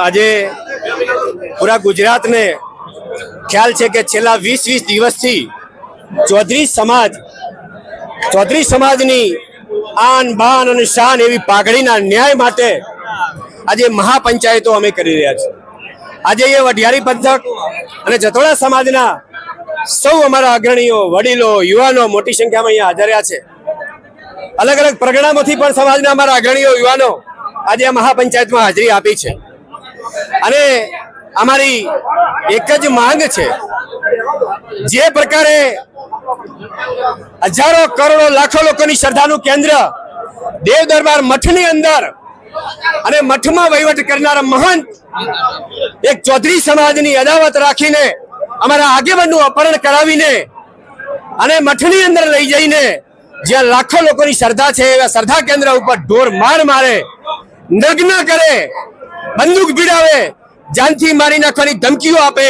આજે પૂરા ગુજરાતને ખ્યાલ છે કે છેલ્લા 20 દિવસથી ચૌધરી સમાજની આન બાન અને શાન એવી પાઘડીના ન્યાય માટે આજે મહાપંચાયતો અમે કરી રહ્યા છીએ। આજે એ વઢિયારી પંથક અને જતોડા સમાજના સૌ અમારા અગ્રણીઓ, વડીલો, યુવાનો મોટી સંખ્યામાં અહીંયા હાજર રહ્યા છે। અલગ અલગ પરગણામાંથી પણ સમાજના અમારા અગ્રણીઓ, યુવાનો આજે આ મહાપંચાયતમાં હાજરી આપી છે અને અમારી એક જ માંગ છે, જે પ્રકારે હજારો કરોડો લાખો લોકોની શ્રદ્ધાનું કેન્દ્ર દેવ દરબાર મઠની અંદર અને મઠમાં વહીવટ કરનારા મહંત એક ચૌધરી સમાજની અદાવત રાખીને અમારા આગેવાનનું અપહરણ કરાવીને અને મઠની અંદર લઈ જઈને જ્યાં લાખો લોકોની શ્રદ્ધા છે એવા શ્રદ્ધા કેન્દ્ર ઉપર ઢોર માર મારે, નગ્ન કરે, બંદૂક ભીડાવે, જાનથી મારી નાખવાની ધમકીઓ આપે,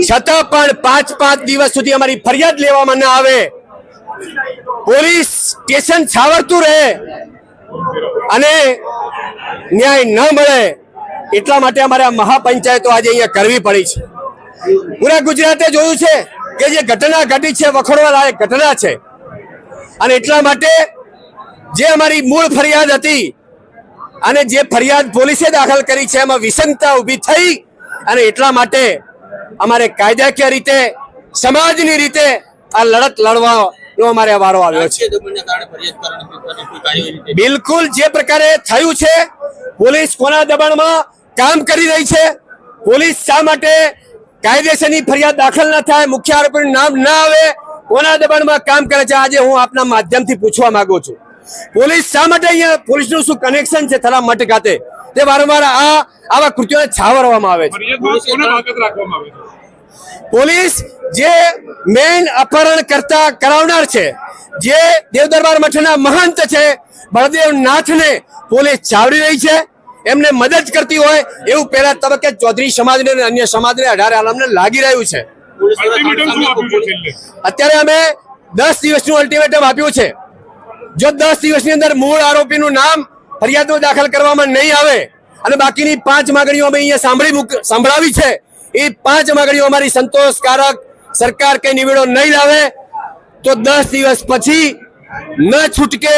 છતાં પણ 5 દિવસ સુધી અમારી ફરિયાદ લેવામાં ન આવે, પોલીસ સ્ટેશન છાવરતું રહે અને ન્યાય ન મળે, એટલા માટે અમારે આ મહાપંચાયતો આજે અહીંયા કરવી પડી છે। પૂરા ગુજરાતે જોયું છે કે જે ઘટના ઘટી છે વખોડવા લાયક ઘટના છે અને એટલા માટે જે અમારી મૂળ ફરિયાદ હતી અને જે ફરિયાદ પોલીસે દાખલ કરી છે એમાં વિસંગતતા ઊભી થઈ અને એટલા માટે અમારે કાયદાકીય રીતે, સમાજની રીતે આ લડત લડવાનો અમારે વારો આવ્યો છે। બિલકુલ જે પ્રકારે થયું છે, પોલીસ કોના દબાણમાં કામ કરી રહી છે, પોલીસ શા માટે કાયદેસરની ફરિયાદ દાખલ ન થાય, મુખ્ય આરોપીનું નામ ન આવે, કોના દબાણમાં કામ કરે છે, આજે હું આપના માધ્યમથી પૂછવા માંગુ છું। પોલીસ શા માટે અહીંયા, પોલીસનું શું કનેક્શન છે થરા મઠ ખાતે, તે વારંવાર આવા કૃત્યોને છાવરવામાં આવે છે। પોલીસ જે મેઇન અપહરણ કરાવનાર છે, જે દેવ દરબાર મઠના મહંત છે બળદેવ નાથને પોલીસ છાવરી રહી છે, એમને મદદ કરતી હોય એવું પહેલા તબક્કે ચૌધરી સમાજને અને અન્ય સમાજને 18 આલમને લાગી રહ્યું છે। અત્યારે અમે 10 દિવસનું અલ્ટિમેટમ આપ્યું છે। જો 10 દિવસની અંદર મૂળ આરોપીનું નામ ફરિયાદો દાખલ કરવામાં નહીં આવે અને બાકીની 5 માંગણીઓ અમે અહીંયા સંભળાવી છે, એ 5 માંગણીઓ અમારી સંતોષકારક સરકાર કઈ નિવેડો નહીં લાવે તો 10 દિવસ પછી ન છૂટકે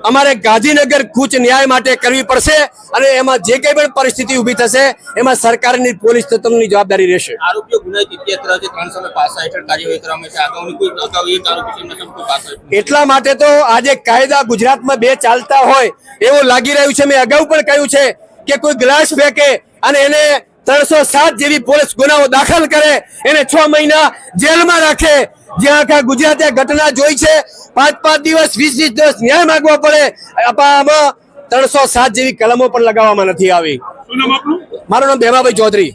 અમારે ગાંધીનગર કૂચ ન્યાય માટે કરવી પડશે અને એમાં જે કઈ પણ પરિસ્થિતિ ઊભી થશે એમાં સરકારની પોલીસ તંત્રની જવાબદારી રહેશે। આરોપીઓ ગુનાહિત ઇતિહાસ ધરાવે છે, 300 પાસા હેઠળ કાર્યવાહી કરવામાં છે, અગાઉ એક આરોપી પાસા એટલા માટે તો આજે કાયદા ગુજરાતમાં બે ચાલતા હોય એવું લાગી રહ્યું છે। મેં અગાઉ પણ કહ્યું છે કે કોઈ ગ્લાસ ફેંકે અને એને 307 જેવી પોલીસ ગુનાઓ દાખલ કરે, એને 6 મહિના જેલમાં રાખે, જ્યાં આખા ગુજરાતે ઘટના જોઈ છે, 5 દિવસ 20 દિવસ ન્યાય માંગવા પડે, આમાં 307 જેવી કલમો પણ લગાવવામાં નથી આવી। મારું નામ ભેમાભાઈ ચૌધરી।